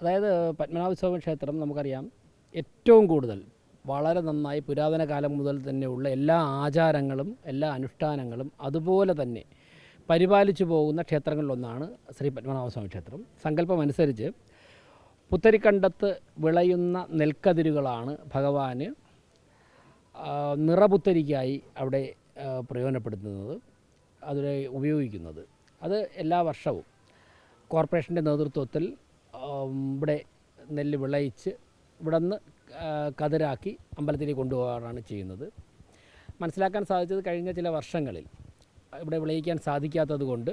അതായത് പത്മനാഭസ്വാമി ക്ഷേത്രം നമുക്കറിയാം ഏറ്റവും കൂടുതൽ വളരെ നന്നായി പുരാതന കാലം മുതൽ തന്നെയുള്ള എല്ലാ ആചാരങ്ങളും എല്ലാ അനുഷ്ഠാനങ്ങളും അതുപോലെ തന്നെ പരിപാലിച്ചു പോകുന്ന ക്ഷേത്രങ്ങളിലൊന്നാണ് ശ്രീ പത്മനാഭസ്വാമി ക്ഷേത്രം. സങ്കല്പമനുസരിച്ച് പുത്തരിക്കണ്ടത്ത് വിളയുന്ന നെൽക്കതിരുകളാണ് ഭഗവാന് നിറപുത്തരിക്കായി അവിടെ പ്രയോജനപ്പെടുത്തുന്നത്, അതിനെ ഉപയോഗിക്കുന്നത്. അത് എല്ലാ വർഷവും കോർപ്പറേഷൻ്റെ നേതൃത്വത്തിൽ ഇവിടെ നെല്ല് വിളയിച്ച് ഇവിടെ നിന്ന് കതിരാക്കി അമ്പലത്തിലേക്ക് കൊണ്ടുപോകാറാണ് ചെയ്യുന്നത്. മനസ്സിലാക്കാൻ സാധിച്ചത് കഴിഞ്ഞ ചില വർഷങ്ങളിൽ ഇവിടെ വിളയിക്കാൻ സാധിക്കാത്തത് കൊണ്ട്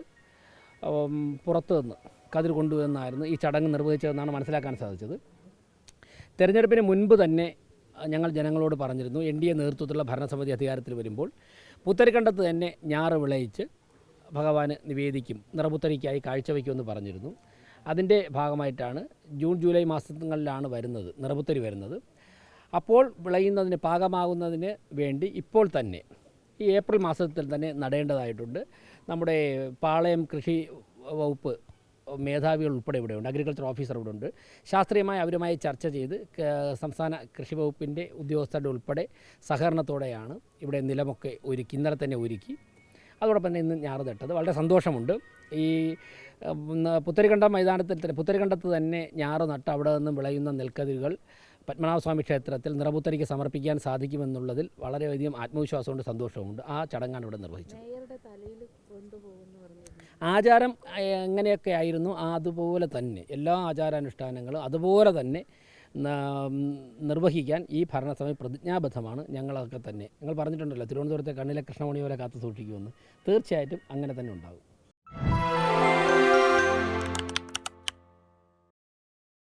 പുറത്തു നിന്ന് കതിർ കൊണ്ടുവന്നായിരുന്നു ഈ ചടങ്ങ് നിർവഹിച്ചതെന്നാണ് മനസ്സിലാക്കാൻ സാധിച്ചത്. തെരഞ്ഞെടുപ്പിന് മുൻപ് തന്നെ ഞങ്ങൾ ജനങ്ങളോട് പറഞ്ഞിരുന്നു, NDA നേതൃത്വത്തിലുള്ള ഭരണസമിതി അധികാരത്തിൽ വരുമ്പോൾ പുത്തരിക്കണ്ടത്ത് തന്നെ ഞാറ് വിളയിച്ച് ഭഗവാന് നിവേദിക്കും, നിറപുത്തരിക്കായി കാഴ്ചവെക്കുമെന്ന് പറഞ്ഞിരുന്നു. അതിൻ്റെ ഭാഗമായിട്ടാണ് ജൂൺ ജൂലൈ മാസങ്ങളിലാണ് വരുന്നത് നിറപുത്തരി വരുന്നത്. അപ്പോൾ വിളയുന്നതിന് പാകമാകുന്നതിന് വേണ്ടി ഇപ്പോൾ തന്നെ ഈ ഏപ്രിൽ മാസത്തിൽ തന്നെ നടേണ്ടതായിട്ടുണ്ട്. നമ്മുടെ പാളയം കൃഷി വകുപ്പ് മേധാവികൾ ഉൾപ്പെടെ ഇവിടെയുണ്ട്, അഗ്രികൾച്ചർ ഓഫീസർ ഇവിടെ ഉണ്ട്. ശാസ്ത്രീയമായി അവരുമായി ചർച്ച ചെയ്ത് സംസ്ഥാന കൃഷി വകുപ്പിൻ്റെ ഉദ്യോഗസ്ഥരുടെ ഉൾപ്പെടെ സഹകരണത്തോടെയാണ് ഇവിടെ നിലമൊക്കെ ഒരുക്കി, ഇന്നലെ തന്നെ ഒരുക്കി. അതോടൊപ്പം തന്നെ ഇന്ന് ഞാറ് നട്ടത്. വളരെ സന്തോഷമുണ്ട്. ഈ പുത്തരിക്കണ്ടം മൈതാനത്തിൽ തന്നെ പുത്തരിക്കണ്ടത്ത് തന്നെ ഞാറ് നട്ട് അവിടെ നിന്നും വിളയുന്ന നെൽക്കതിരുകൾ പത്മനാഭസ്വാമി ക്ഷേത്രത്തിൽ നിറപുത്തരിക്ക് സമർപ്പിക്കാൻ സാധിക്കുമെന്നുള്ളതിൽ വളരെയധികം ആത്മവിശ്വാസമുണ്ട്, സന്തോഷമുണ്ട്. ആ ചടങ്ങാണ് ഇവിടെ നിർവഹിച്ചത്. ആചാരം എങ്ങനെയൊക്കെ ആയിരുന്നു അതുപോലെ തന്നെ എല്ലാ ആചാരാനുഷ്ഠാനങ്ങളും അതുപോലെ തന്നെ നിർവഹിക്കാൻ ഈ ഭരണസമിതി പ്രതിജ്ഞാബദ്ധമാണ്. ഞങ്ങളൊക്കെ തന്നെ ഞങ്ങൾ പറഞ്ഞിട്ടുണ്ടല്ലോ, തിരുവനന്തപുരത്തെ കണ്ണിലെ കൃഷ്ണമണി പോലെ കാത്തു സൂക്ഷിക്കുമെന്ന്. തീർച്ചയായിട്ടും അങ്ങനെ തന്നെ ഉണ്ടാകും.